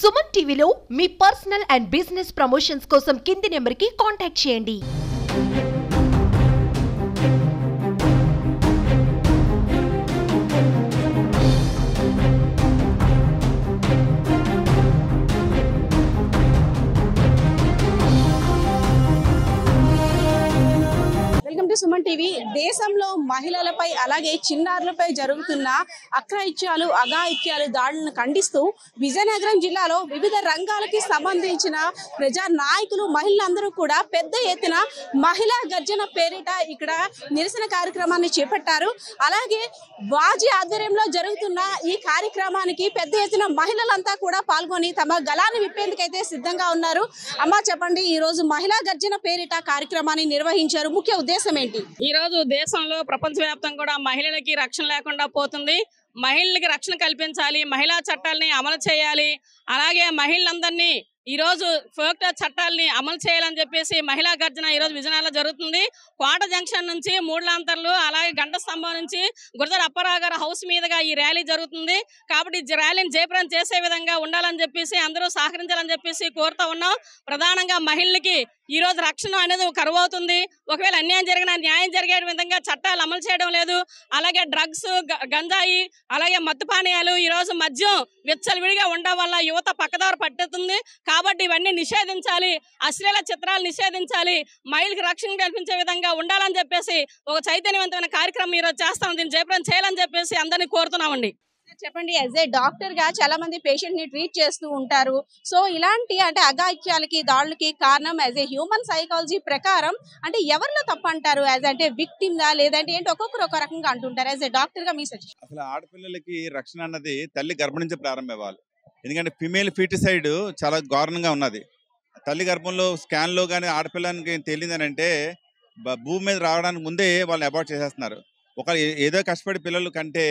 సుమన్ టీవీలో మీ personal and business promotions కోసం కింది నెంబర్కి కాంటాక్ట్ చేయండి. సుమన్ టీవీ దేశంలో మహిళలపై అలాగే చిన్నారులపై జరుగుతున్న అక్రయిత్యాలు అఘాయిత్యాలు దాడులను ఖండిస్తూ విజయనగరం జిల్లాలో వివిధ రంగాలకి సంబంధించిన ప్రజా నాయకులు మహిళలందరూ కూడా పెద్ద ఎత్తున మహిళా గర్జన పేరిట ఇక్కడ నిరసన కార్యక్రమాన్ని చేపట్టారు. అలాగే వాజీ ఆధ్వర్యంలో జరుగుతున్న ఈ కార్యక్రమానికి పెద్ద ఎత్తున మహిళలంతా కూడా పాల్గొని తమ గళాన్ని విప్పేందుకైతే సిద్ధంగా ఉన్నారు. అమ్మ చెప్పండి, ఈ రోజు మహిళా గర్జన పేరిట కార్యక్రమాన్ని నిర్వహించారు. ముఖ్య ఉద్దేశం ఏంటి? ఈ రోజు దేశంలో ప్రపంచవ్యాప్తంగా కూడా మహిళలకి రక్షణ లేకుండా పోతుంది. మహిళలకి రక్షణ కల్పించాలి, మహిళా చట్టాలని అమలు చేయాలి. అలాగే మహిళలందరినీ ఈ రోజు ఫోక్టో చట్టాలని అమలు చేయాలని చెప్పేసి మహిళా గర్జన ఈ రోజు విజయనగరంలో జరుగుతుంది. కోట జంక్షన్ నుంచి మూడులాంతర్లు అలాగే గంట స్తంభం నుంచి గురజాడ అప్పారావు గారి హౌస్ మీదుగా ఈ ర్యాలీ జరుగుతుంది. కాబట్టి ఈ ర్యాలీని జయప్రదం చేసే విధంగా ఉండాలని చెప్పేసి అందరూ సహకరించాలని చెప్పేసి కోరుతా ఉన్నాం. ప్రధానంగా మహిళలకి ఈ రోజు రక్షణ అనేది కరువు అవుతుంది. ఒకవేళ అన్యాయం జరిగినా న్యాయం జరిగే విధంగా చట్టాలు అమలు చేయడం లేదు. అలాగే డ్రగ్స్, గంజాయి, అలాగే మత్తు పానీయాలు, ఈ రోజు మద్యం విచ్చలవిడిగా ఉండడం వల్ల యువత పక్కదారి పట్టుతుంది. కాబట్టి ఇవన్నీ నిషేధించాలి, అశ్లీల చిత్రాలు నిషేధించాలి, మహిళలకు రక్షణ కల్పించే విధంగా ఉండాలని చెప్పేసి ఒక చైతన్యవంతమైన కార్యక్రమం ఈరోజు చేస్తాం. దీన్ని జయప్రదం చేయాలని చెప్పేసి అందరినీ కోరుతున్నామండి. చెప్పండి, యాజ్ ఏ డాక్టర్ గా చాలా మంది పేషెంట్ ని ట్రీట్ చేస్తూ ఉంటారు. సో ఇలాంటి అంటే అఘాయిత్యాలకి దాడులకి కారణం యాజ్ ఏ హ్యూమన్ సైకాలజీ ప్రకారం అంటే ఎవరిలో తప్పు అంటారు? యాజ్ అంటే విక్టిమ్ దా లేదంటే ఏంటి? ఒక్కొక్కరు ఒక రకంగా అంటుంటారు. యాజ్ ఏ డాక్టర్ గా మీ సజెషన్. అసలు ఆడపిల్లలకి రక్షణ అన్నది తల్లి గర్భం నుంచి ప్రారంభమవ్వాలి. ఎందుకంటే ఫిమేల్ ఫీటిసైడ్ చాలా దారుణంగా ఉన్నది. తల్లి గర్భంలో స్కాన్లో కానీ ఆడపిల్లకి తెలియదని అంటే భూమి మీద రావడానికి ముందే వాళ్ళని అబార్ట్ చేసేస్తున్నారు. ఒక ఏదో కష్టపడి పిల్లలు కంటే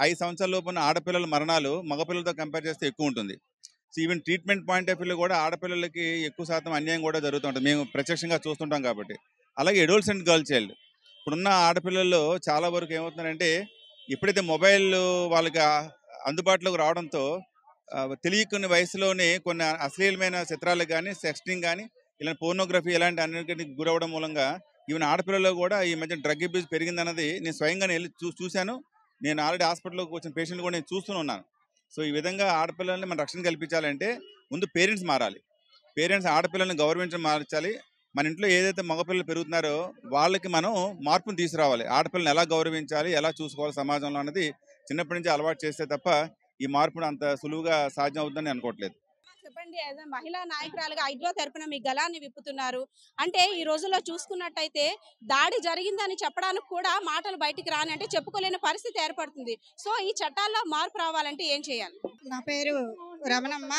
5 సంవత్సరాల లోపున ఆడపిల్లల మరణాలు మగపిల్లలతో కంపేర్ చేస్తే ఎక్కువ ఉంటుంది. So even treatment point of వ్యూలో కూడా ఆడపిల్లలకి ఎక్కువ శాతం అన్యాయం కూడా జరుగుతుంటుంది. మేము ప్రత్యక్షంగా చూస్తుంటాం కాబట్టి. అలాగే అడోల్సెంట్ గర్ల్ చైల్డ్ ఇప్పుడున్న ఆడపిల్లల్లో చాలా వరకు ఏమవుతుందంటే ఎప్పుడైతే మొబైల్ వాళ్ళకి అందుబాటులోకి రావడంతో తెలియకున్న వయసులోనే కొన్ని అశ్లీలమైన చిత్రాలు కానీ సెక్స్టింగ్ కానీ ఇలాంటి పోర్నోగ్రఫీ ఇలాంటి అన్నిటికీ గురవడం మూలంగా ఈవెన్ ఆడపిల్లల్లో కూడా ఈ మధ్య డ్రగ్ అబ్యూస్ పెరిగిందన్నది నేను స్వయంగా వెళ్ళి చూశాను. నేను ఆల్రెడీ హాస్పిటల్లోకి వచ్చిన పేషెంట్లు కూడా నేను చూస్తూనే ఉన్నాను. సో ఈ విధంగా ఆడపిల్లల్ని మనం రక్షణ కల్పించాలంటే ముందు పేరెంట్స్ మారాలి. పేరెంట్స్ ఆడపిల్లల్ని గౌరవించడం మార్చాలి. మన ఇంట్లో ఏదైతే మగపిల్లలు పెరుగుతున్నారో వాళ్ళకి మనం మార్పును తీసుకురావాలి. ఆడపిల్లని ఎలా గౌరవించాలి, ఎలా చూసుకోవాలి సమాజంలో అన్నది చిన్నప్పటి నుంచి అలవాటు చేస్తే తప్ప ఈ మార్పును అంత సులువుగా సాధ్యం అవుతుందని అనుకోవట్లేదు. చెప్పండి, యాజ్ ఏ మహిళా నాయకురాలుగా ఐద్వా తరపున మీ గళాన్ని విప్పుతున్నారు. అంటే ఈ రోజుల్లో చూసుకున్నట్టయితే దాడి జరిగిందని చెప్పడానికి కూడా మాటలు బయటికి రాని అంటే చెప్పుకోలేని పరిస్థితి ఏర్పడుతుంది. సో ఈ చట్టాల్లో మార్పు రావాలంటే ఏం చేయాలి? నా పేరు రమణమ్మ,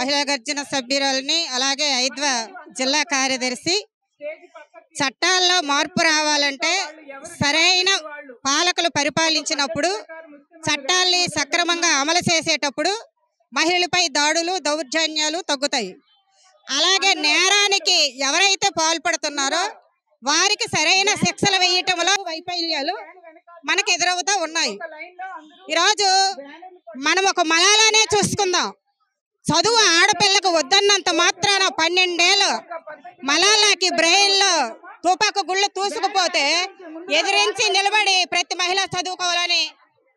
మహిళా గర్జన సభ్యురాలని, అలాగే ఐద్వా జిల్లా కార్యదర్శి. చట్టాల్లో మార్పు రావాలంటే సరైన పాలకులు పరిపాలించినప్పుడు చట్టాల్ని సక్రమంగా అమలు చేసేటప్పుడు మహిళలపై దాడులు దౌర్జన్యాలు తగ్గుతాయి. అలాగే నేరానికి ఎవరైతే పాల్పడుతున్నారో వారికి సరైన శిక్షలు వేయటంలో వైఫల్యాలు మనకు ఎదురవుతూ ఉన్నాయి. ఈరోజు మనం ఒక మలాలానే చూసుకుందాం. చదువు ఆడపిల్లకు వద్దన్నంత మాత్రాన 12 ఏళ్ళు మలాలాకి బ్రెయిన్లో తుపాకు గుళ్ళు తూసుకుపోతే ఎదిరించి నిలబడి ప్రతి మహిళ చదువుకోవాలని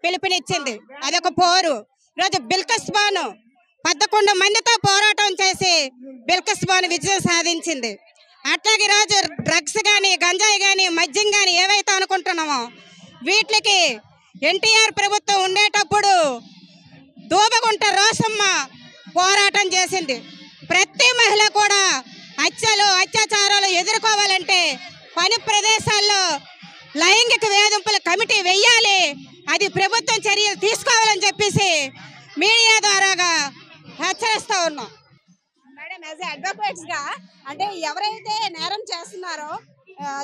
పిలుపునిచ్చింది. అదొక పోరు. ఈరోజు బిల్కిస్ బాను 11 మందితో పోరాటం చేసి బిల్కిస్ బాను విజయం సాధించింది. అట్లాగే ఈరోజు డ్రగ్స్ కానీ గంజాయి కానీ మద్యం కానీ ఏవైతే అనుకుంటున్నామో వీటికి ఎన్టీఆర్ ప్రభుత్వం ఉండేటప్పుడు దూబగుంట రోసమ్మ పోరాటం చేసింది. ప్రతి మహిళ కూడా హత్యలు అత్యాచారాలు ఎదుర్కోవాలంటే పని ప్రదేశాల్లో లైంగిక వేధింపుల కమిటీ వెయ్యాలి, అది ప్రభుత్వం చర్యలు తీసుకోవాలని చెప్పేసి మీడియా ద్వారాగా హెచ్చరిస్తూ ఉన్నాం. మేడం, యాజ్ అడ్వకేట్స్ గా అంటే ఎవరైతే నేరం చేస్తున్నారో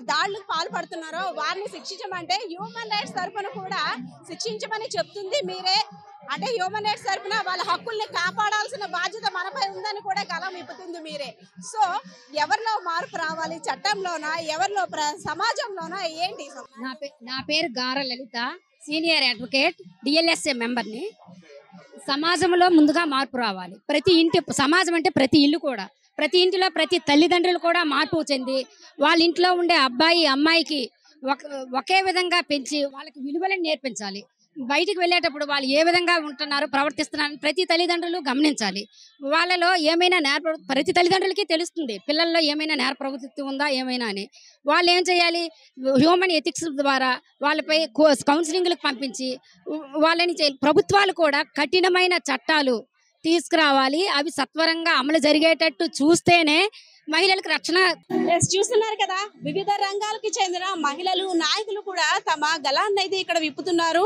దాడులకు పాల్పడుతున్నారో వారిని శిక్షించమంటే హ్యూమన్ రైట్స్ తరఫున కూడా శిక్షించమని చెప్తుంది మీరే. అంటే హ్యూమన్ రైట్స్ తరఫున వాళ్ళ హక్కుల్ని కాపాడాల్సిన బాధ్యత మనపై ఉందని కూడా గలం ఇప్పుతుంది మీరే. సో ఎవరిలో మార్పు రావాలి? చట్టంలోనా, ఎవరిలో, సమాజంలోనా, ఏంటి? నా పేరు గార లలిత, సీనియర్ అడ్వకేట్, డిఎల్ఎస్ఏ మెంబర్ని. సమాజంలో ముందుగా మార్పు రావాలి. ప్రతి ఇంటి సమాజం అంటే ప్రతి ఇల్లు కూడా, ప్రతి ఇంటిలో ప్రతి తల్లిదండ్రులు కూడా మార్పు చెంది వాళ్ళ ఇంట్లో ఉండే అబ్బాయి అమ్మాయికి ఒకే విధంగా పెంచి వాళ్ళకి విలువలను నేర్పించాలి. బయటికి వెళ్ళేటప్పుడు వాళ్ళు ఏ విధంగా ఉంటున్నారు, ప్రవర్తిస్తున్నారని ప్రతి తల్లిదండ్రులు గమనించాలి. వాళ్ళలో ఏమైనా ప్రతి తల్లిదండ్రులకి తెలుస్తుంది పిల్లల్లో ఏమైనా నేర ప్రవృత్తి ఉందా ఏమైనా అని. వాళ్ళు ఏం చేయాలి, హ్యూమన్ ఎథిక్స్ ద్వారా వాళ్ళపై కౌన్సిలింగ్లకు పంపించి వాళ్ళని ప్రభుత్వాలు కూడా కఠినమైన చట్టాలు తీసుకురావాలి. అవి సత్వరంగా అమలు జరిగేటట్టు చూస్తేనే మహిళలకు రక్షణ. చూస్తున్నారు కదా, వివిధ రంగాలకి చెందిన మహిళలు నాయకులు కూడా తమ గళాన్ని అయితే ఇక్కడ విప్పుతున్నారు.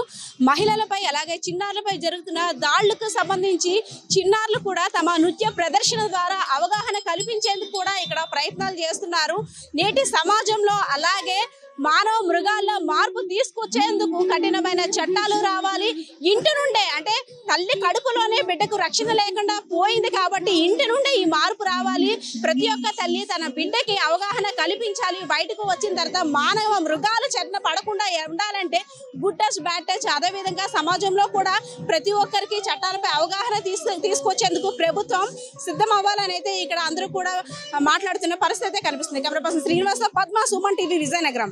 మహిళలపై అలాగే చిన్నారులపై జరుగుతున్న దాడులకు సంబంధించి చిన్నారులు కూడా తమ నృత్య ప్రదర్శన ద్వారా అవగాహన కల్పించేందుకు కూడా ఇక్కడ ప్రయత్నాలు చేస్తున్నారు. నేటి సమాజంలో అలాగే మానవ మృగాల్లో మార్పు తీసుకొచ్చేందుకు కఠినమైన చట్టాలు రావాలి. ఇంటి నుండే అంటే తల్లి కడుపులోనే బిడ్డకు రక్షణ లేకుండా పోయింది కాబట్టి ఇంటి నుండే ఈ మార్పు రావాలి. ప్రతి ఒక్క తల్లి తన బిడ్డకి అవగాహన కల్పించాలి. బయటకు వచ్చిన తర్వాత మానవ మృగాల చెట్న పడకుండా ఉండాలంటే గుడ్ టచ్ బ్యాడ్ టచ్, అదేవిధంగా సమాజంలో కూడా ప్రతి ఒక్కరికి చట్టాలపై అవగాహన తీసుకొచ్చేందుకు ప్రభుత్వం సిద్ధం అవ్వాలని అయితే ఇక్కడ అందరూ కూడా మాట్లాడుతున్న పరిస్థితి కనిపిస్తుంది. Camera person Srinivasa, Padma, Suman TV, Vizianagaram.